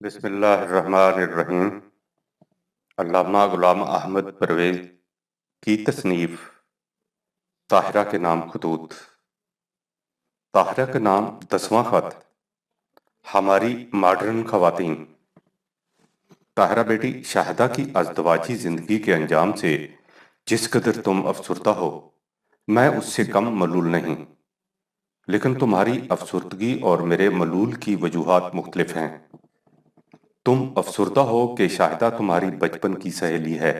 بسم اللہ الرحمن الرحیم۔ علامہ غلام احمد پرویز کی تصنیف طاہرہ کے نام خطوط۔ طاہرہ کا نام 10واں خط۔ ہماری ماڈرن خواتین۔ طاہرہ بیٹی، شاہدہ کی ازدواجی زندگی کے انجام سے جس قدر تم افسردہ ہو، میں اس سے کم ملول نہیں، لیکن تمہاری افسردگی اور میرے ملول کی وجوہات مختلف ہیں۔ تم افسردہ ہو کہ شاہدہ تمہاری بچپن کی سہیلی ہے،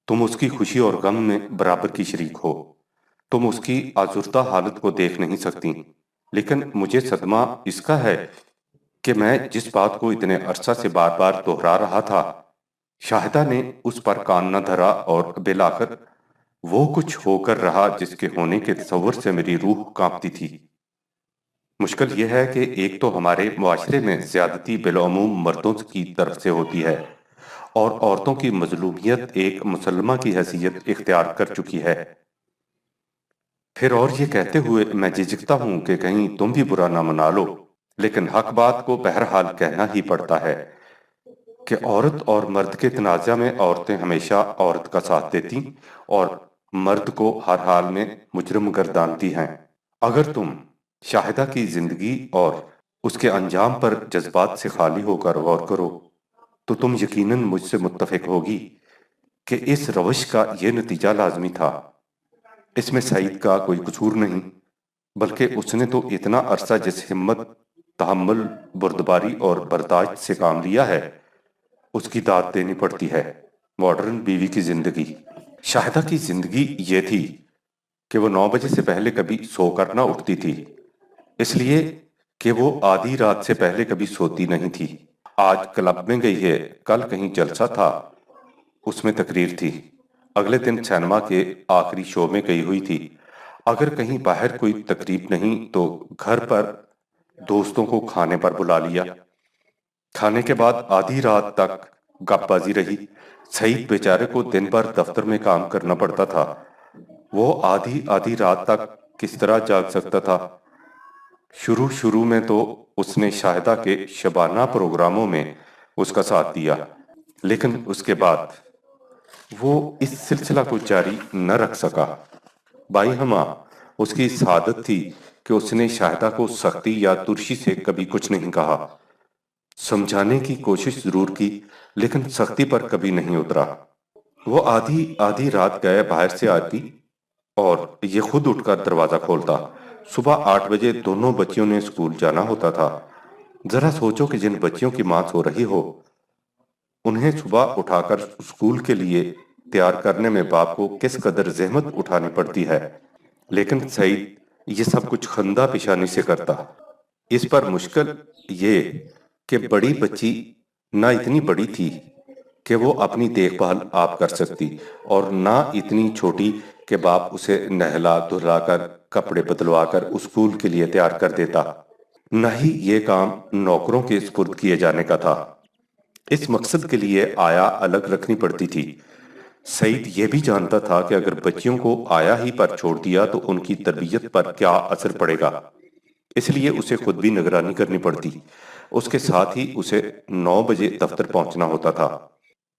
تم اس کی خوشی اور غم میں برابر کی شریک ہو، تم اس کی آزردہ حالت کو دیکھ نہیں سکتی، لیکن مجھے صدمہ اس کا ہے کہ میں جس بات کو اتنے عرصہ سے بار بار دہرا رہا تھا، شاہدہ نے اس پر کان نہ دھرا اور بالآخر وہ کچھ ہو کر رہا جس کے ہونے کے تصور سے میری روح کانپتی تھی۔ مشکل یہ ہے کہ ایک تو ہمارے معاشرے میں زیادتی بالعموم مردوں کی طرف سے ہوتی ہے اور عورتوں کی مظلومیت ایک مسلمہ کی حیثیت اختیار کر چکی ہے۔ پھر اور یہ کہتے ہوئے میں جھجکتا ہوں کہ کہیں تم بھی برا نہ منا لو، لیکن حق بات کو بہرحال کہنا ہی پڑتا ہے کہ عورت اور مرد کے تنازع میں عورتیں ہمیشہ عورت کا ساتھ دیتی اور مرد کو ہر حال میں مجرم گردانتی ہیں۔ اگر تم شاہدہ کی زندگی اور اس کے انجام پر جذبات سے خالی ہو کر غور کرو تو تم یقیناً مجھ سے متفق ہوگی کہ اس روش کا یہ نتیجہ لازمی تھا۔ اس میں سعید کا کوئی قصور نہیں، بلکہ اس نے تو اتنا عرصہ جس ہمت، تحمل، بردباری اور برداشت سے کام لیا ہے، اس کی داد دینی پڑتی ہے۔ ماڈرن بیوی کی زندگی۔ شاہدہ کی زندگی یہ تھی کہ وہ 9 بجے سے پہلے کبھی سو کر نہ اٹھتی تھی، اس لیے کہ وہ آدھی رات سے پہلے کبھی سوتی نہیں تھی۔ آج کلب میں گئی ہے، کل کہیں جلسہ تھا، اس میں تقریر تھی، اگلے دن سینما کے آخری شو میں گئی ہوئی تھی۔ اگر کہیں باہر کوئی تقریب نہیں تو گھر پر دوستوں کو کھانے پر بلا لیا۔ کھانے کے بعد آدھی رات تک گپ بازی رہی۔ سعید بیچارے کو دن بھر دفتر میں کام کرنا پڑتا تھا، وہ آدھی رات تک کس طرح جاگ سکتا تھا؟ شروع میں تو اس نے شاہدہ کے شبانہ پروگراموں میں اس کا ساتھ دیا، لیکن اس کے بعد وہ اس سلسلہ کو جاری نہ رکھ سکا۔ بائی ہمہ اس کی اس عادت تھی کہ اس نے شاہدہ کو سختی یا ترشی سے کبھی کچھ نہیں کہا، سمجھانے کی کوشش ضرور کی، لیکن سختی پر کبھی نہیں اترا۔ وہ آدھی رات گئے باہر سے آتی اور یہ خود اٹھ کر دروازہ کھولتا۔ صبح 8 بجے دونوں بچیوں نے اسکول جانا ہوتا تھا۔ ذرا سوچو کہ جن بچیوں کی ماں سو رہی ہو، انہیں صبح اٹھا کر اسکول کے لیے تیار کرنے میں باپ کو کس قدر زحمت اٹھانی پڑتی ہے، لیکن سعید یہ سب کچھ خندہ پیشانی سے کرتا۔ اس پر مشکل یہ کہ بڑی بچی نہ اتنی بڑی تھی کہ وہ اپنی دیکھ بھال آپ کر سکتی اور نہ اتنی چھوٹی کہ باپ اسے نہلا دھلا کر کپڑے بدلوا کر اسکول کے لیے تیار کر دیتا، نہ ہی یہ کام نوکروں کے سپرد کیے جانے کا تھا۔ اس مقصد کے لیے آیا الگ رکھنی پڑتی تھی۔ سعید یہ بھی جانتا تھا کہ اگر بچیوں کو آیا ہی پر چھوڑ دیا تو ان کی تربیت پر کیا اثر پڑے گا، اس لیے اسے خود بھی نگرانی کرنی پڑتی۔ اس کے ساتھ ہی اسے 9 بجے دفتر پہنچنا ہوتا تھا،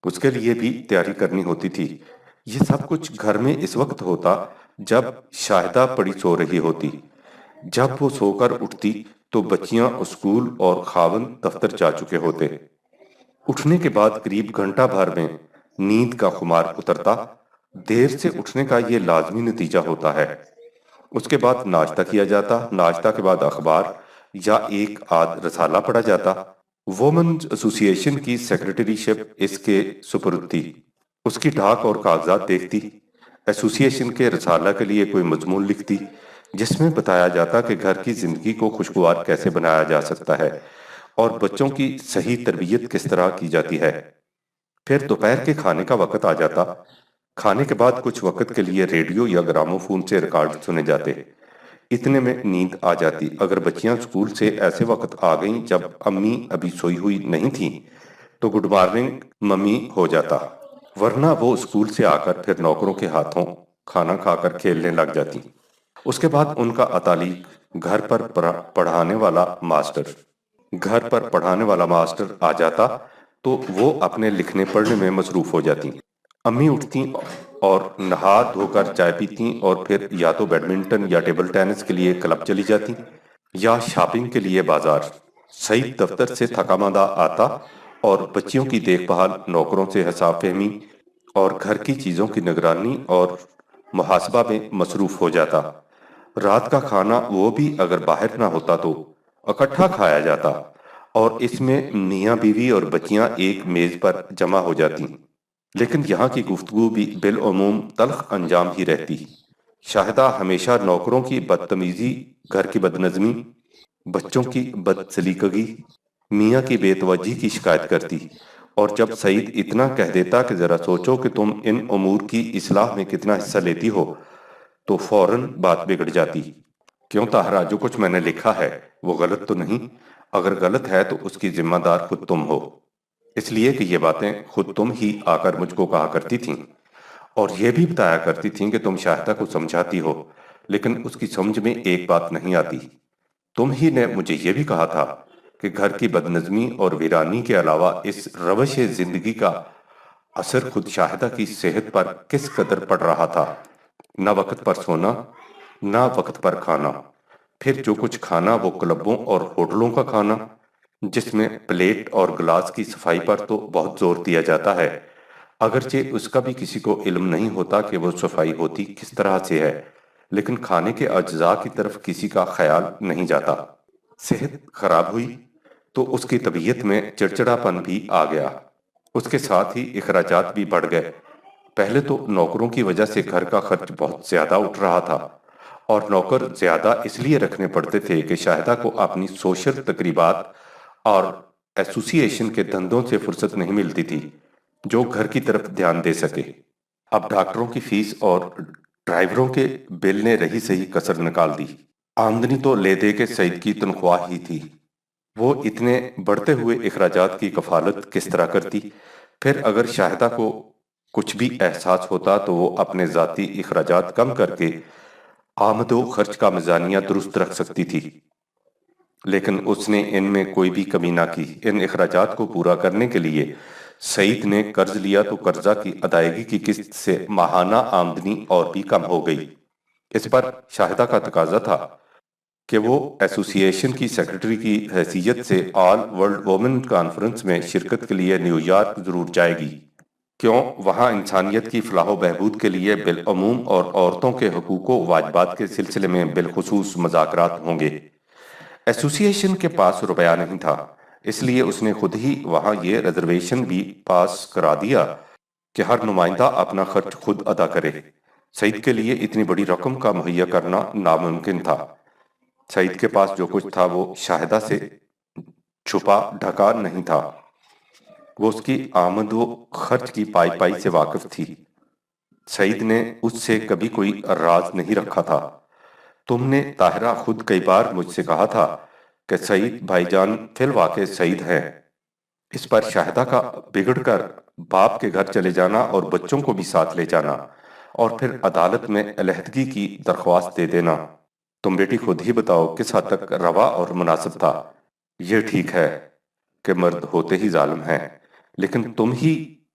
اس کے لیے بھی تیاری کرنی ہوتی تھی۔ یہ سب کچھ گھر میں اس وقت ہوتا جب شاہدہ پڑی سو رہی ہوتی۔ جب وہ سو کر اٹھتی تو بچیاں اسکول اور خاوند دفتر جا چکے ہوتے۔ اٹھنے کے بعد قریب گھنٹہ بھر میں نیند کا خمار اترتا۔ دیر سے اٹھنے کا یہ لازمی نتیجہ ہوتا ہے۔ اس کے بعد ناشتہ کیا جاتا، ناشتہ کے بعد اخبار یا ایک آدھ رسالہ پڑھا جاتا۔ وومنز ایسوسی ایشن کی سیکرٹری شپ اس کے سپرد تھی، اس کی ڈھاک اور کاغذات دیکھتی، ایسوسی ایشن کے رسالہ کے لیے کوئی مضمون لکھتی جس میں بتایا جاتا کہ گھر کی زندگی کو خوشگوار کیسے بنایا جا سکتا ہے اور بچوں کی صحیح تربیت کس طرح کی جاتی ہے۔ پھر دوپہر کے کھانے کا وقت آ جاتا۔ کھانے کے بعد کچھ وقت کے لیے ریڈیو یا گرامو فون سے ریکارڈ سنے جاتے۔ اتنے میں نیند آ جاتی۔ اگر بچیاں اسکول سے ایسے وقت آ گئیں جب امی ابھی سوئی ہوئی نہیں تھیں تو گڈ مارننگ ممی ہو جاتا، ورنہ وہ اسکول سے آ کر پھر نوکروں کے ہاتھوں کھانا کھا کر کھیلنے لگ جاتی۔ اس کے بعد ان کا اتالیق گھر پر پڑھانے والا ماسٹر، گھر پر پڑھانے والا ماسٹر آ جاتا تو وہ اپنے لکھنے پڑھنے میں مصروف ہو جاتی۔ امی اٹھتی اور نہا دھو کر چائے پیتی اور پھر یا تو بیڈمنٹن یا ٹیبل ٹینس کے لیے کلب چلی جاتی یا شاپنگ کے لیے بازار۔ سعید دفتر سے تھکا ماندہ آتا اور بچیوں کی دیکھ بھال، نوکروں سے حساب فہمی اور گھر کی چیزوں کی نگرانی اور محاسبہ میں مصروف ہو جاتا۔ رات کا کھانا وہ بھی اگر باہر نہ ہوتا تو اکٹھا کھایا جاتا اور اس میں میاں بیوی اور بچیاں ایک میز پر جمع ہو جاتی۔ لیکن یہاں کی گفتگو بھی بالعموم تلخ انجام ہی رہتی۔ شاہدہ ہمیشہ نوکروں کی بدتمیزی، گھر کی بدنظمی، بچوں کی بدسلیقگی، میاں کی بے توجہی کی شکایت کرتی، اور جب سعید اتنا کہہ دیتا کہ ذرا سوچو کہ تم ان امور کی اصلاح میں کتنا حصہ لیتی ہو، تو فوراً بات بگڑ جاتی۔ کیوں طاہرہ، جو کچھ میں نے لکھا ہے وہ غلط تو نہیں؟ اگر غلط ہے تو اس کی ذمہ دار خود تم ہو، اس لیے کہ یہ باتیں خود تم ہی آ کر مجھ کو کہا کرتی تھیں، اور یہ بھی بتایا کرتی تھیں کہ تم شاہدہ کو سمجھاتی ہو لیکن اس کی سمجھ میں ایک بات نہیں آتی۔ تم ہی نے مجھے یہ بھی کہا تھا کہ گھر کی بدنظمی اور ویرانی کے علاوہ اس روش زندگی کا اثر خود شاہدہ کی صحت پر کس قدر پڑ رہا تھا۔ نہ وقت پر سونا، نہ وقت پر کھانا، پھر جو کچھ کھانا وہ کلبوں اور ہوٹلوں کا کھانا، جس میں پلیٹ اور گلاس کی صفائی پر تو بہت زور دیا جاتا ہے، اگرچہ اس کا بھی کسی کو علم نہیں ہوتا کہ وہ صفائی ہوتی کس طرح سے ہے، لیکن کھانے کے اجزاء کی طرف کسی کا خیال نہیں جاتا۔ صحت خراب ہوئی تو اس کی طبیعت میں چڑچڑاپن بھی آ گیا، اس کے ساتھ ہی اخراجات بھی بڑھ گئے۔ پہلے تو نوکروں کی وجہ سے گھر کا خرچ بہت زیادہ اٹھ رہا تھا، اور نوکر زیادہ اس لیے رکھنے پڑتے تھے کہ شاہدہ کو اپنی سوشل تقریبات اور ایسوسی ایشن کے دھندوں سے فرصت نہیں ملتی تھی جو گھر کی طرف دھیان دے سکے۔ اب ڈاکٹروں کی فیس اور ڈرائیوروں کے بل نے رہی سہی کسر نکال دی۔ آمدنی تو لے دے کے سعید کی تنخواہ ہی تھی، وہ اتنے بڑھتے ہوئے اخراجات کی کفالت کس طرح کرتی؟ پھر اگر شاہدہ کو کچھ بھی احساس ہوتا تو وہ اپنے ذاتی اخراجات کم کر کے آمد و خرچ کا میزانیہ درست رکھ سکتی تھی، لیکن اس نے ان میں کوئی بھی کمی نہ کی۔ ان اخراجات کو پورا کرنے کے لیے سعید نے قرض لیا تو قرضہ کی ادائیگی کی قسط سے ماہانہ آمدنی اور بھی کم ہو گئی۔ اس پر شاہدہ کا تقاضا تھا کہ وہ ایسوسی ایشن کی سیکرٹری کی حیثیت سے آل ورلڈ وومن کانفرنس میں شرکت کے لیے نیو یارک ضرور جائے گی۔ کیوں؟ وہاں انسانیت کی فلاح و بہبود کے لیے بالعموم اور عورتوں کے حقوق و واجبات کے سلسلے میں بالخصوص مذاکرات ہوں گے۔ ایسوسی ایشن کے پاس روپیہ نہیں تھا، اس لیے اس نے خود ہی وہاں یہ ریزرویشن بھی پاس کرا دیا کہ ہر نمائندہ اپنا خرچ خود ادا کرے۔ سعید کے لیے اتنی بڑی رقم کا مہیا کرنا ناممکن تھا۔ سعید کے پاس جو کچھ تھا وہ شاہدہ سے چھپا ڈھکا نہیں تھا، وہ اس کی آمد و خرچ کی پائی پائی سے واقف تھی۔ سعید نے اس سے کبھی کوئی راز نہیں رکھا تھا۔ تم نے طاہرہ خود کئی بار مجھ سے کہا تھا کہ سعید بھائی جان فی الواقع سعید ہیں۔ اس پر شاہدہ کا بگڑ کر باپ کے گھر چلے جانا اور بچوں کو بھی ساتھ لے جانا اور پھر عدالت میں علیحدگی کی درخواست دے دینا، تم بیٹی خود ہی بتاؤ کس حد تک روا اور مناسب تھا۔ یہ ٹھیک ہے کہ مرد ہوتے ہی ظالم ہیں، لیکن تم ہی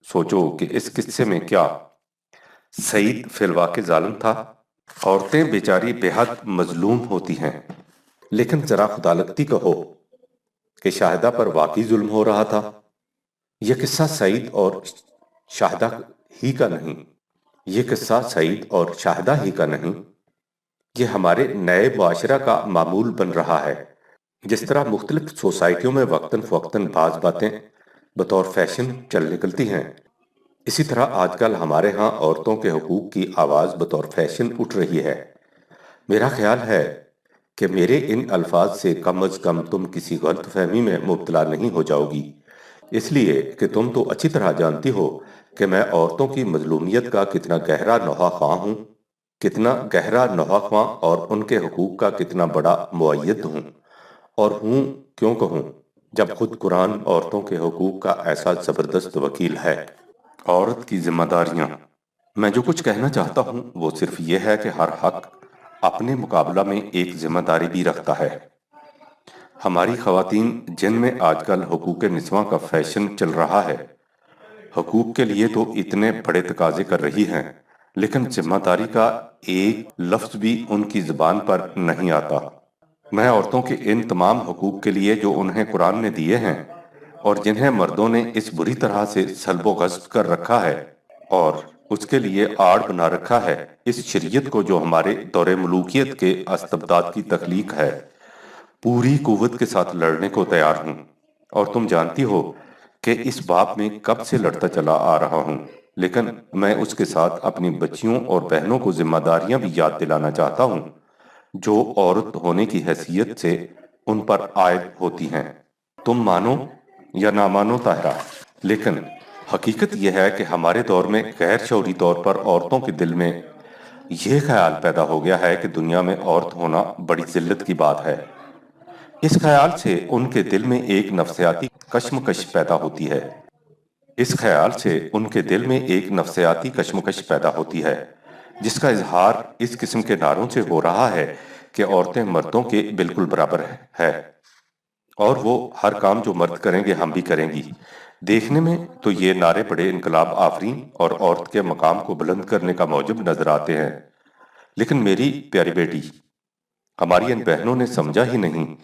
سوچو کہ اس قصے میں کیا سعید فی الواقع ظالم تھا؟ عورتیں بیچاری بے حد مظلوم ہوتی ہیں، لیکن ذرا خدا لگتی کہو کہ شاہدہ پر واقعی ظلم ہو رہا تھا۔ یہ قصہ سعید اور شاہدہ ہی کا نہیں، یہ قصہ سعید اور شاہدہ ہی کا نہیں، یہ ہمارے نئے معاشرہ کا معمول بن رہا ہے۔ جس طرح مختلف سوسائٹیوں میں وقتاً فوقتاً بعض باتیں بطور فیشن چل نکلتی ہیں، اسی طرح آج کل ہمارے ہاں عورتوں کے حقوق کی آواز بطور فیشن اٹھ رہی ہے۔ میرا خیال ہے کہ میرے ان الفاظ سے کم از کم تم کسی غلط فہمی میں مبتلا نہیں ہو جاؤ گی، اس لیے کہ تم تو اچھی طرح جانتی ہو کہ میں عورتوں کی مظلومیت کا کتنا گہرا نوحہ خواں ہوں، کتنا گہرا نوحہ خواں اور ان کے حقوق کا کتنا بڑا مؤید ہوں، اور ہوں کیوں کہوں جب خود قرآن عورتوں کے حقوق کا ایسا زبردست وکیل ہے۔ عورت کی ذمہ داریاں، میں جو کچھ کہنا چاہتا ہوں وہ صرف یہ ہے کہ ہر حق اپنے مقابلہ میں ایک ذمہ داری بھی رکھتا ہے۔ ہماری خواتین جن میں آج کل حقوق نسواں کا فیشن چل رہا ہے، حقوق کے لیے تو اتنے بڑے تقاضے کر رہی ہیں، لیکن ذمہ داری کا ایک لفظ بھی ان کی زبان پر نہیں آتا۔ میں عورتوں کے ان تمام حقوق کے لیے جو انہیں قرآن نے دیے ہیں اور جنہیں مردوں نے اس بری طرح سے سلب و غصب کر رکھا ہے اور اس کے لیے آڑ بنا رکھا ہے، اس شریعت کو جو ہمارے دور ملوکیت کے استبداد کی تخلیق ہے، پوری قوت کے ساتھ لڑنے کو تیار ہوں۔ اور تم جانتی ہو کہ اس باب میں کب سے لڑتا چلا آ رہا ہوں، لیکن میں اس کے ساتھ اپنی بچیوں اور بہنوں کو ذمہ داریاں بھی یاد دلانا چاہتا ہوں جو عورت ہونے کی حیثیت سے ان پر عائد ہوتی ہیں۔ تم مانو یا نہ مانو طاہرہ، لیکن حقیقت یہ ہے کہ ہمارے دور میں غیر شعوری طور پر عورتوں کے دل میں یہ خیال پیدا ہو گیا ہے کہ دنیا میں عورت ہونا بڑی ذلت کی بات ہے۔ اس خیال سے ان کے دل میں ایک نفسیاتی کشمکش پیدا ہوتی ہے۔ اس خیال سے ان کے دل میں ایک نفسیاتی کشمکش پیدا ہوتی ہے جس کا اظہار اس قسم کے نعروں سے ہو رہا ہے کہ عورتیں مردوں کے بالکل برابر ہے اور وہ ہر کام جو مرد کریں گے ہم بھی کریں گی۔ دیکھنے میں تو یہ نعرے بڑے انقلاب آفرین اور عورت کے مقام کو بلند کرنے کا موجب نظر آتے ہیں، لیکن میری پیاری بیٹی، ہماری ان بہنوں نے سمجھا ہی نہیں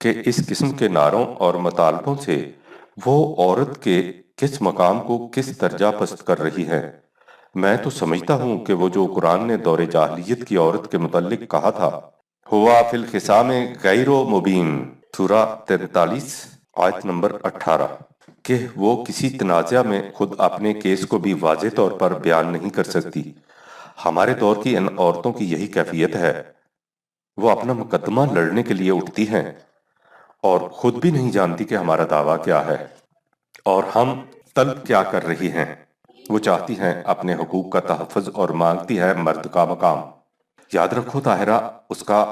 کہ اس قسم کے نعروں اور مطالبوں سے وہ عورت کے کس مقام کو کس درجہ پست کر رہی ہے۔ میں تو سمجھتا ہوں کہ وہ جو قرآن نے دور جاہلیت کی عورت کے متعلق کہا تھا، ہوا فی الخصام غیر مبین، سورہ 43 آیت نمبر 18، کہ وہ کسی تنازع میں خود اپنے کیس کو بھی واضح طور پر بیان نہیں کر سکتی۔ ہمارے دور کی ان عورتوں کی یہی کیفیت ہے، وہ اپنا مقدمہ لڑنے کے لیے اٹھتی ہیں اور خود بھی نہیں جانتی کہ ہمارا دعویٰ کیا ہے اور ہم طلب کیا کر رہی ہیں۔ وہ چاہتی ہیں اپنے حقوق کا تحفظ اور مانگتی ہے مرد کا مقام۔ یاد رکھو طاہرہ، اس کا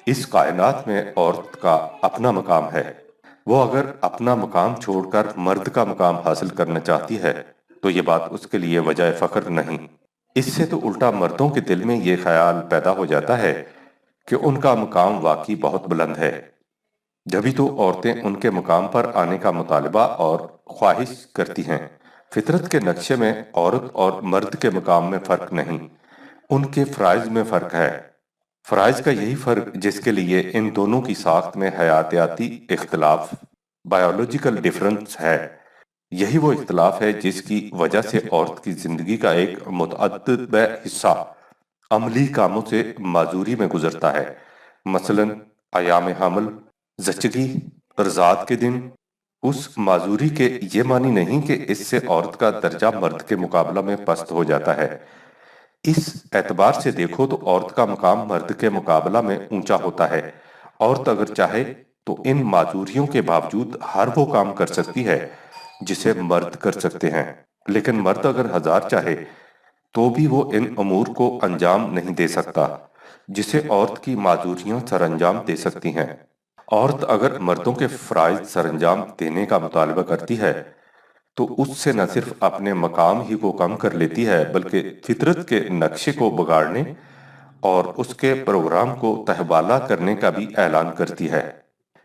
اس کائنات میں عورت کا اپنا مقام ہے۔ وہ اگر اپنا مقام چھوڑ کر مرد کا مقام حاصل کرنا چاہتی ہے تو یہ بات اس کے لیے وجہ فخر نہیں۔ اس سے تو الٹا مردوں کے دل میں یہ خیال پیدا ہو جاتا ہے کہ ان کا مقام واقعی بہت بلند ہے۔ جبھی تو عورتیں ان کے مقام پر آنے کا مطالبہ اور خواہش کرتی ہیں۔ فطرت کے نقشے میں عورت اور مرد کے مقام میں فرق نہیں، ان کے فرائض میں فرق ہے۔ فرائض کا یہی فرق جس کے لیے ان دونوں کی ساخت میں حیاتیاتی اختلاف، بایولوجیکل ڈیفرنس ہے، یہی وہ اختلاف ہے جس کی وجہ سے عورت کی زندگی کا ایک متعدد حصہ عملی کاموں سے معذوری میں گزرتا ہے، مثلاً ایام حمل، زچگی، ارضاعت کے دن۔ اس معذوری کے یہ معنی نہیں کہ اس سے عورت کا درجہ مرد کے مقابلہ میں پست ہو جاتا ہے۔ اس اعتبار سے دیکھو تو عورت کا مقام مرد کے مقابلہ میں اونچا ہوتا ہے۔ عورت اگر چاہے تو ان معذوریوں کے باوجود ہر وہ کام کر سکتی ہے جسے مرد کر سکتے ہیں، لیکن مرد اگر ہزار چاہے تو بھی وہ ان امور کو انجام نہیں دے سکتا جسے عورت کی معذوریاں سر انجام دے سکتی ہیں۔ عورت اگر مردوں کے فرائض سر انجام دینے کا مطالبہ کرتی ہے تو اس سے نہ صرف اپنے مقام ہی کو کم کر لیتی ہے بلکہ فطرت کے نقشے کو بگاڑنے اور اس کے پروگرام کو تہبالہ کرنے کا بھی اعلان کرتی ہے۔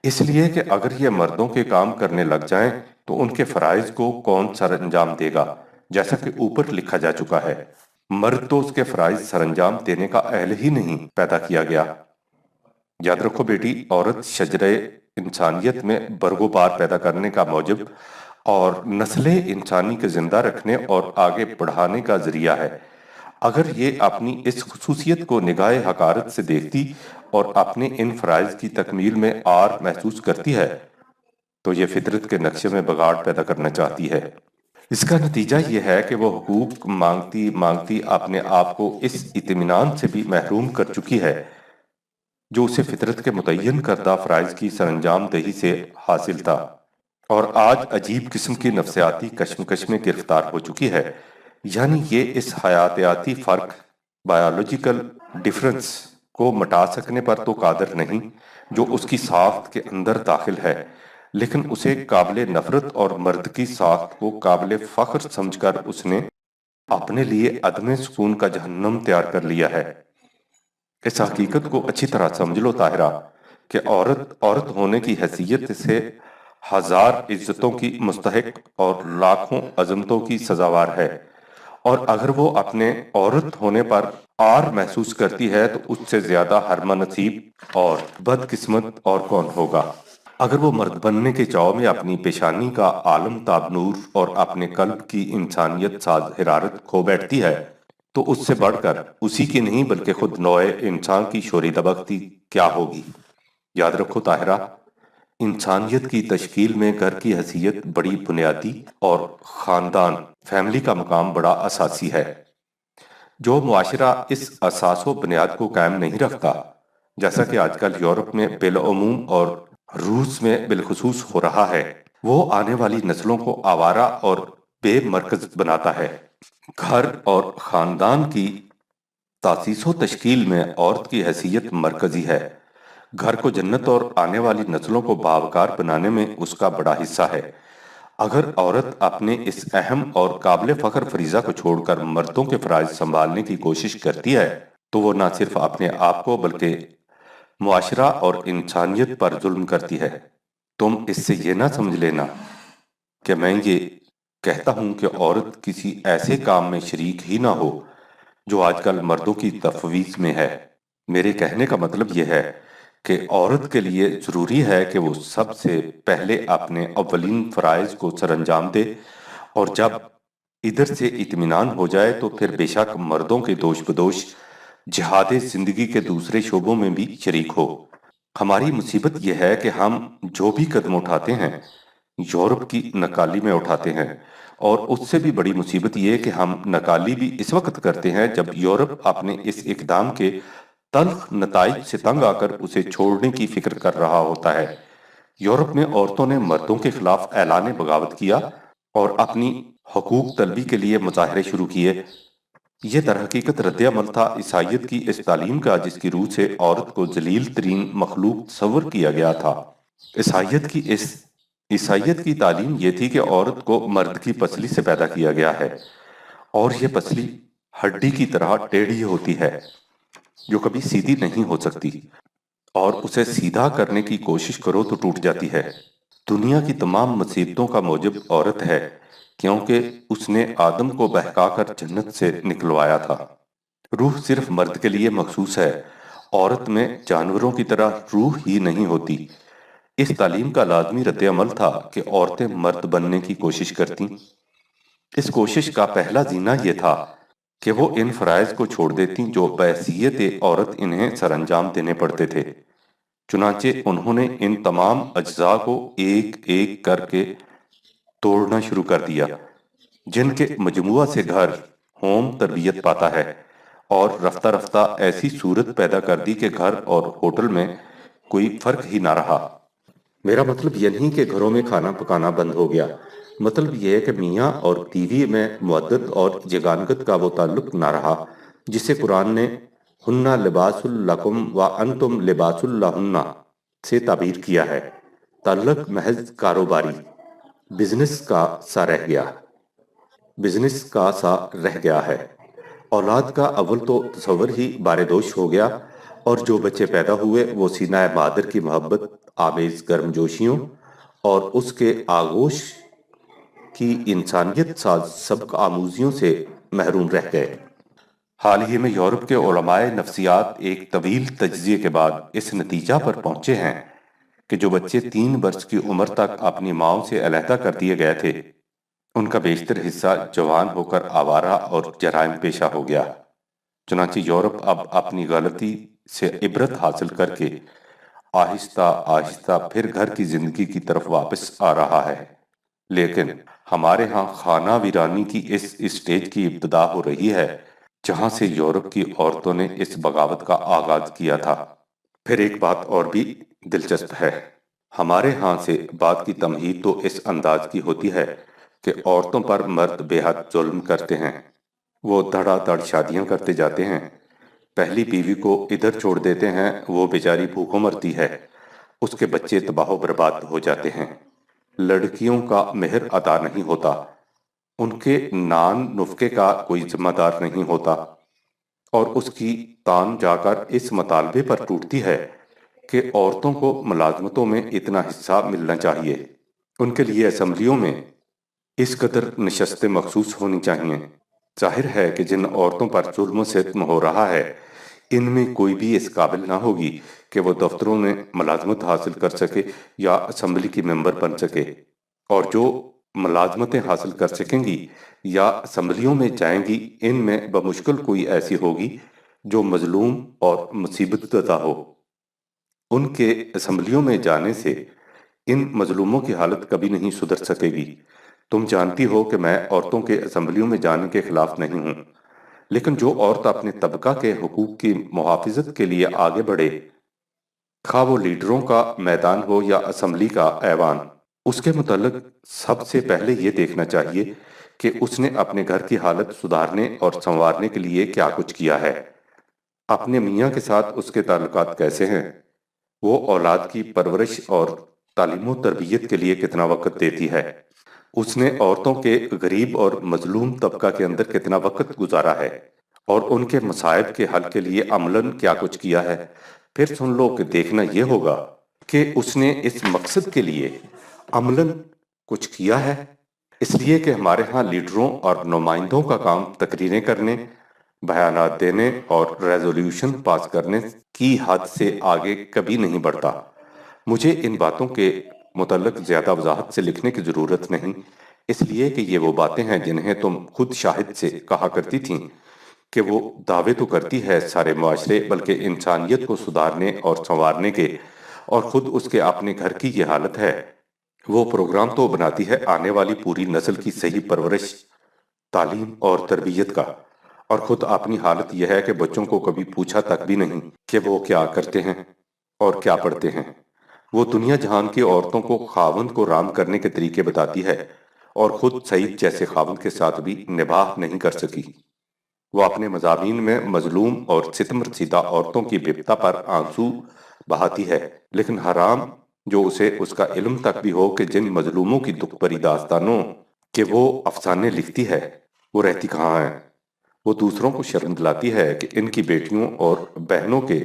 اس لیے کہ اگر یہ مردوں کے کام کرنے لگ جائیں تو ان کے فرائض کو کون سر انجام دے گا، جیسا کہ اوپر لکھا جا چکا ہے۔ مرد تو اس کے فرائض سر انجام دینے کا اہل ہی نہیں پیدا کیا گیا۔ یاد رکھو بیٹی، عورت شجرہ انسانیت میں برگ و بار پیدا کرنے کا موجب اور نسل انسانی کے زندہ رکھنے اور آگے بڑھانے کا ذریعہ ہے۔ اگر یہ اپنی اس خصوصیت کو نگاہ حقارت سے دیکھتی اور اپنے ان فرائض کی تکمیل میں آر محسوس کرتی ہے تو یہ فطرت کے نقشے میں بگاڑ پیدا کرنا چاہتی ہے۔ اس کا نتیجہ یہ ہے کہ وہ حقوق مانگتی مانگتی اپنے آپ کو اس اطمینان سے بھی محروم کر چکی ہے جو اسے فطرت کے متعین کردہ فرائض کی سر انجام دہی سے حاصل تھا، اور آج عجیب قسم کی نفسیاتی کشمکش میں گرفتار ہو چکی ہے۔ یعنی یہ اس حیاتیاتی فرق، بایولوجیکل ڈیفرنس کو مٹا سکنے پر تو قادر نہیں جو اس کی ساخت کے اندر داخل ہے، لیکن اسے قابل نفرت اور مرد کی ساخت کو قابل فخر سمجھ کر اس نے اپنے لیے عدم سکون کا جہنم تیار کر لیا ہے۔ اس حقیقت کو اچھی طرح سمجھ لو طاہرہ کہ عورت عورت ہونے کی حیثیت سے ہزار عزتوں کی مستحق اور لاکھوں عظمتوں کی سزاوار ہے، اور اگر وہ اپنے عورت ہونے پر عار محسوس کرتی ہے تو اس سے زیادہ حرمہ نصیب اور بدقسمت اور کون ہوگا؟ اگر وہ مرد بننے کے چاؤ میں اپنی پیشانی کا عالم تاب نور اور اپنے قلب کی انسانیت ساز حرارت کھو بیٹھتی ہے تو اس سے بڑھ کر اسی کی نہیں بلکہ خود نوع انسان کی شوریدہ بختی کیا ہوگی؟ یاد رکھو طاہرہ، انسانیت کی تشکیل میں گھر کی حیثیت بڑی بنیادی اور خاندان فیملی کا مقام بڑا اساسی ہے۔ جو معاشرہ اس اساس و بنیاد کو قائم نہیں رکھتا، جیسا کہ آج کل یورپ میں بالعموم اور روس میں بالخصوص ہو رہا ہے، وہ آنے والی نسلوں کو آوارہ اور بے مرکز بناتا ہے۔ گھر اور خاندان کی تاسیس و تشکیل میں عورت کی حیثیت مرکزی ہے۔ گھر کو جنت اور آنے والی نسلوں کو باوقار بنانے میں اس کا بڑا حصہ ہے۔ اگر عورت اپنے اس اہم اور قابل فخر فریضہ کو چھوڑ کر مردوں کے فرائض سنبھالنے کی کوشش کرتی ہے تو وہ نہ صرف اپنے آپ کو بلکہ معاشرہ اور انسانیت پر ظلم کرتی ہے۔ تم اس سے یہ نہ سمجھ لینا کہ میں یہ کہتا ہوں کہ عورت کسی ایسے کام میں شریک ہی نہ ہو جو آج کل مردوں کی تفویض میں ہے۔ میرے کہنے کا مطلب یہ ہے کہ عورت کے لیے ضروری ہے کہ وہ سب سے پہلے اپنے اولین فرائض کو سر انجام دے، اور جب ادھر سے اطمینان ہو جائے تو پھر بے شک مردوں کے دوش بدوش جہاد زندگی کے دوسرے شعبوں میں بھی شریک ہو۔ ہماری مصیبت یہ ہے کہ ہم جو بھی قدم اٹھاتے ہیں یورپ کی نکالی میں اٹھاتے ہیں، اور اس سے بھی بڑی مصیبت یہ کہ ہم نکالی بھی اس وقت کرتے ہیں جب یورپ اپنے اس اقدام کے تلخ نتائج سے تنگ آ کر اسے چھوڑنے کی فکر کر رہا ہوتا ہے۔ یورپ میں عورتوں نے مردوں کے خلاف اعلان بغاوت کیا اور اپنی حقوق طلبی کے لیے مظاہرے شروع کیے۔ یہ در حقیقت رد عمل تھا عیسائیت کی اس تعلیم کا جس کی روح سے عورت کو ذلیل ترین مخلوق تصور کیا گیا تھا۔ عیسائیت کی تعلیم یہ تھی کہ عورت کو مرد کی پسلی سے پیدا کیا گیا ہے، اور یہ پسلی ہڈی کی طرح ٹیڑھی ہوتی ہے جو کبھی سیدھی نہیں ہو سکتی، اور اسے سیدھا کرنے کی کوشش کرو تو ٹوٹ جاتی ہے۔ دنیا کی تمام مصیبتوں کا موجب عورت ہے، کیونکہ اس نے آدم کو بہکا کر جنت سے نکلوایا تھا۔ روح صرف مرد کے لیے مخصوص ہے، عورت میں جانوروں کی طرح روح ہی نہیں ہوتی۔ اس تعلیم کا لازمی رد عمل تھا کہ عورتیں مرد بننے کی کوشش کرتیں۔ اس کوشش کا پہلا زینہ یہ تھا کہ وہ ان فرائض کو چھوڑ دیتیں جو بحیثیت عورت انہیں سر انجام دینے پڑتے تھے۔ چنانچہ انہوں نے ان تمام اجزاء کو ایک ایک کر کے توڑنا شروع کر دیا، جن کے مجموعہ سے گھر ہوم تربیت پاتا ہے، اور رفتہ رفتہ ایسی صورت پیدا کر دی کہ گھر اور ہوٹل میں کوئی فرق ہی نہ رہا۔ میرا مطلب یہ نہیں کہ گھروں میں کھانا پکانا بند ہو گیا، مطلب یہ ہے کہ میاں اور بیوی میں مودت اور یگانگت کا وہ تعلق نہ رہا جسے قرآن نے ہن لباس لکم وانتم لباس لہن سے تعبیر کیا ہے۔ تعلق محض کاروباری بزنس کا سا رہ گیا ہے۔ اولاد کا اول تو تصور ہی بارے دوش ہو گیا، اور جو بچے پیدا ہوئے وہ سینہ مادر کی محبت آمیز گرم جوشیوں اور اس کے آغوش کی انسانیت ساز سبق آموزیوں سے محروم رہ گئے۔ حال ہی میں یورپ کے علماء نفسیات ایک طویل تجزیے کے بعد اس نتیجہ پر پہنچے ہیں کہ جو بچے 3 برس کی عمر تک اپنی ماؤں سے علیحدہ کر دیے گئے تھے، ان کا بیشتر حصہ جوان ہو کر آوارہ اور جرائم پیشہ ہو گیا۔ چنانچہ یورپ اب اپنی غلطی سے عبرت حاصل کر کے آہستہ آہستہ پھر گھر کی زندگی کی طرف واپس آ رہا ہے، لیکن ہمارے ہاں خانہ ویرانی کی اس اسٹیج کی ابتدا ہو رہی ہے جہاں سے یورپ کی عورتوں نے اس بغاوت کا آغاز کیا تھا۔ پھر ایک بات اور بھی دلچسپ ہے، ہمارے ہاں سے بات کی تمہید تو اس انداز کی ہوتی ہے کہ عورتوں پر مرد بے حد ظلم کرتے ہیں، وہ دھڑا دھڑ شادیاں کرتے جاتے ہیں، پہلی بیوی کو ادھر چھوڑ دیتے ہیں، وہ بیچاری بھوکوں مرتی ہے، اس کے بچے تباہ و برباد ہو جاتے ہیں، لڑکیوں کا مہر ادا نہیں ہوتا، ان کے نان نفقے کا کوئی ذمہ دار نہیں ہوتا، اور اس کی تان جا کر اس مطالبے پر ٹوٹتی ہے کہ عورتوں کو ملازمتوں میں اتنا حصہ ملنا چاہیے، ان کے لیے اسمبلیوں میں اس قدر نشستیں مخصوص ہونی چاہیے۔ ظاہر ہے کہ جن عورتوں پر ظلم و ستم ہو رہا ہے ان میں کوئی بھی اس قابل نہ ہوگی کہ وہ دفتروں میں ملازمت حاصل کر سکے یا اسمبلی کی ممبر بن سکے، اور جو ملازمتیں حاصل کر سکیں گی یا اسمبلیوں میں جائیں گی ان میں بمشکل کوئی ایسی ہوگی جو مظلوم اور مصیبت زدہ ہو۔ ان کے اسمبلیوں میں جانے سے ان مظلوموں کی حالت کبھی نہیں سدھر سکے گی۔ تم جانتی ہو کہ میں عورتوں کے اسمبلیوں میں جانے کے خلاف نہیں ہوں، لیکن جو عورت اپنے طبقہ کے حقوق کی محافظت کے لیے آگے بڑھے، خواہ وہ لیڈروں کا میدان ہو یا اسمبلی کا ایوان، اس کے متعلق سب سے پہلے یہ دیکھنا چاہیے کہ اس نے اپنے گھر کی حالت سدھارنے اور سنوارنے کے لیے کیا کچھ کیا ہے، اپنے میاں کے ساتھ اس کے تعلقات کیسے ہیں، وہ اولاد کی پرورش اور تعلیم و تربیت کے لیے کتنا وقت دیتی ہے، اس نے عورتوں کے غریب اور مظلوم طبقہ کے اندر کتنا وقت گزارا ہے اور ان کے مصائب کے حل کے لیے عملاً کیا کچھ کیا ہے۔ پھر سن لو کہ دیکھنا یہ ہوگا کہ اس نے اس مقصد کے لیے عملاً کچھ کیا ہے۔ اس لیے کہ ہمارے ہاں لیڈروں اور نمائندوں کا کام تقریریں کرنے، بیانات دینے اور ریزولوشن پاس کرنے کی حد سے آگے کبھی نہیں بڑھتا۔ مجھے ان باتوں کے متعلق زیادہ وضاحت سے لکھنے کی ضرورت نہیں، اس لیے کہ یہ وہ باتیں ہیں جنہیں تم خود شاہد سے کہا کرتی تھیں کہ وہ دعوے تو کرتی ہے سارے معاشرے بلکہ انسانیت کو سدھارنے اور سنوارنے کے، اور خود اس کے اپنے گھر کی یہ حالت ہے۔ وہ پروگرام تو بناتی ہے آنے والی پوری نسل کی صحیح پرورش، تعلیم اور تربیت کا، اور خود اپنی حالت یہ ہے کہ بچوں کو کبھی پوچھا تک بھی نہیں کہ وہ کیا کرتے ہیں اور کیا پڑھتے ہیں۔ وہ دنیا جہان کی عورتوں کو خاوند کو رام کرنے کے طریقے بتاتی ہے اور خود سعید جیسے خاوند کے ساتھ بھی نباہ نہیں کر سکی۔ وہ اپنے مضامین میں مظلوم اور ستم رسیدہ عورتوں کی بپتا پر آنسو بہاتی ہے، لیکن حرام جو اسے اس کا علم تک بھی ہو کہ جن مظلوموں کی دکھ بھری داستانوں کہ وہ افسانے لکھتی ہے وہ رہتی کہاں ہے۔ وہ دوسروں کو شرم دلاتی ہے کہ ان کی بیٹیوں اور بہنوں کے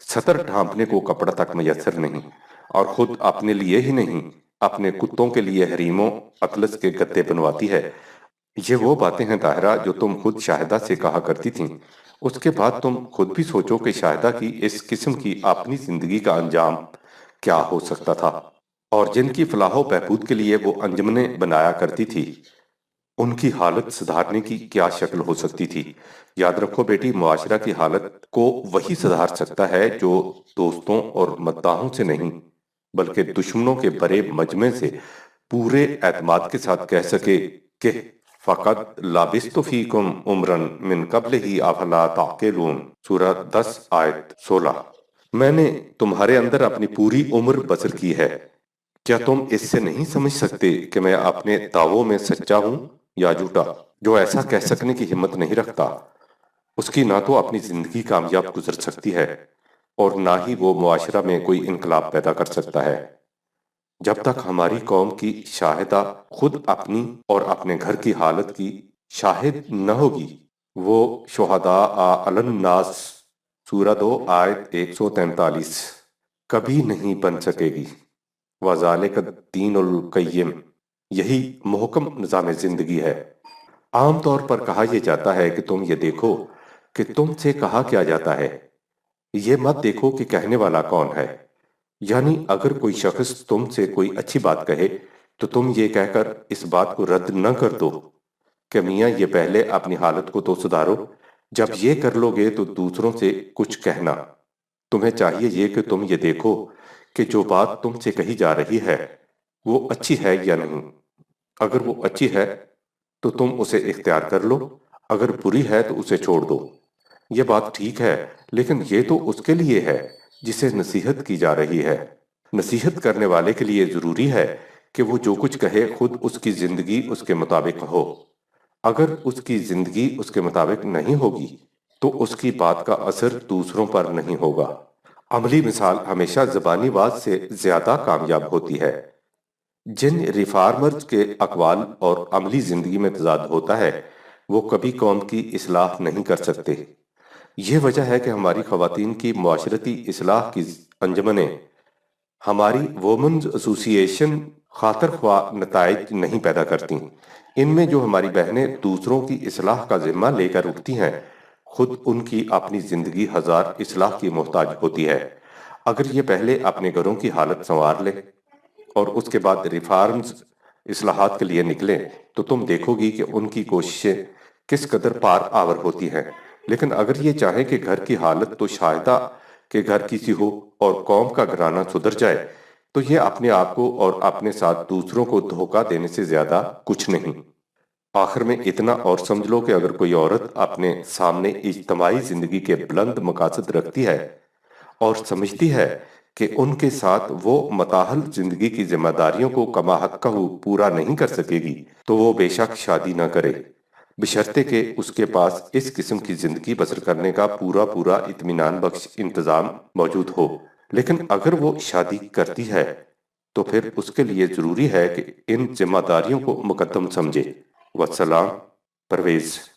سطر ڈھانپنے کو کپڑا تک میسر نہیں، اور خود اپنے لیے ہی نہیں اپنے کتوں کے لیے حریموں اطلس کے گدے بنواتی ہے۔ یہ وہ باتیں ہیں طاہرہ جو تم خود شاہدہ سے کہا کرتی تھیں۔ اس کے بعد تم خود بھی سوچو کہ شاہدہ کی اس قسم کی اپنی زندگی کا انجام کیا ہو سکتا تھا، اور جن کی فلاح و بہبود کے لیے وہ انجمنیں بنایا کرتی تھی ان کی حالت سدھارنے کی کیا شکل ہو سکتی تھی۔ یاد رکھو بیٹی، معاشرہ کی حالت کو وہی سدھار سکتا ہے جو دوستوں اور مداحوں سے نہیں بلکہ دشمنوں کے بڑے مجمع سے پورے اعتماد کے ساتھ کہہ سکے کہ فقط لابثت فیکم عمرا من قبلہ افلا تعقلون، سورہ 10 آیت 16۔ میں نے تمہارے اندر اپنی پوری عمر بسر کی ہے، کیا تم اس سے نہیں سمجھ سکتے کہ میں اپنے دعووں میں سچا ہوں یا جھوٹا؟ جو ایسا کہہ سکنے کی ہمت نہیں رکھتا اس کی نہ تو اپنی زندگی کامیاب گزر سکتی ہے اور نہ ہی وہ معاشرہ میں کوئی انقلاب پیدا کر سکتا ہے۔ جب تک ہماری قوم کی شاہدہ خود اپنی اور اپنے گھر کی حالت کی شاہد نہ ہوگی، وہ شہداء علی الناس، سورہ 2 آیت 143 کبھی نہیں بن سکے گی۔ وَذَلِكَ الدِّينُ الْقَيِّمُ، یہی محکم نظام زندگی ہے۔ عام طور پر کہا یہ جاتا ہے کہ تم یہ دیکھو کہ تم سے کہا کیا جاتا ہے، یہ مت دیکھو کہ کہنے والا کون ہے۔ یعنی اگر کوئی شخص تم سے کوئی اچھی بات کہے تو تم یہ کہہ کر اس بات کو رد نہ کر دو کہ میاں یہ پہلے اپنی حالت کو تو سدھارو، جب یہ کر لو گے تو دوسروں سے کچھ کہنا۔ تمہیں چاہیے یہ کہ تم یہ دیکھو کہ جو بات تم سے کہی جا رہی ہے وہ اچھی ہے یا نہیں۔ اگر وہ اچھی ہے تو تم اسے اختیار کر لو، اگر بری ہے تو اسے چھوڑ دو۔ یہ بات ٹھیک ہے، لیکن یہ تو اس کے لیے ہے جسے نصیحت کی جا رہی ہے۔ نصیحت کرنے والے کے لیے ضروری ہے کہ وہ جو کچھ کہے خود اس کی زندگی اس کے مطابق ہو۔ اگر اس کی زندگی اس کے مطابق نہیں ہوگی تو اس کی بات کا اثر دوسروں پر نہیں ہوگا۔ عملی مثال ہمیشہ زبانی بات سے زیادہ کامیاب ہوتی ہے۔ جن ریفارمرز کے اقوال اور عملی زندگی میں تضاد ہوتا ہے وہ کبھی قوم کی اصلاح نہیں کر سکتے۔ یہ وجہ ہے کہ ہماری خواتین کی معاشرتی اصلاح کی انجمنیں، ہماری وومنز ایسوسی ایشن خاطر خواہ نتائج نہیں پیدا کرتی۔ ان میں جو ہماری بہنیں دوسروں کی اصلاح کا ذمہ لے کر اٹھتی ہیں، خود ان کی اپنی زندگی ہزار اصلاح کی محتاج ہوتی ہے۔ اگر یہ پہلے اپنے گھروں کی حالت سنوار لیں اور اس کے بعد ریفارمز، اصلاحات کے لیے نکلیں، تو تم دیکھو گی کہ ان کی کوششیں کس قدر پار آور ہوتی ہیں۔ لیکن اگر یہ چاہیں کہ گھر کی حالت تو شاہدہ کہ گھر کسی ہو اور قوم کا گھرانہ سدھر جائے، تو یہ اپنے آپ کو اور اپنے ساتھ دوسروں کو دھوکہ دینے سے زیادہ کچھ نہیں۔ آخر میں اتنا اور سمجھ لو کہ اگر کوئی عورت اپنے سامنے اجتماعی زندگی کے بلند مقاصد رکھتی ہے اور سمجھتی ہے کہ ان کے ساتھ وہ متاحل زندگی کی ذمہ داریوں کو کما حقہ پورا نہیں کر سکے گی، تو وہ بے شک شادی نہ کرے، بشرطے کہ اس کے پاس اس قسم کی زندگی بسر کرنے کا پورا اطمینان بخش انتظام موجود ہو۔ لیکن اگر وہ شادی کرتی ہے تو پھر اس کے لیے ضروری ہے کہ ان ذمہ داریوں کو مقدم سمجھے۔ والسلام، پرویز۔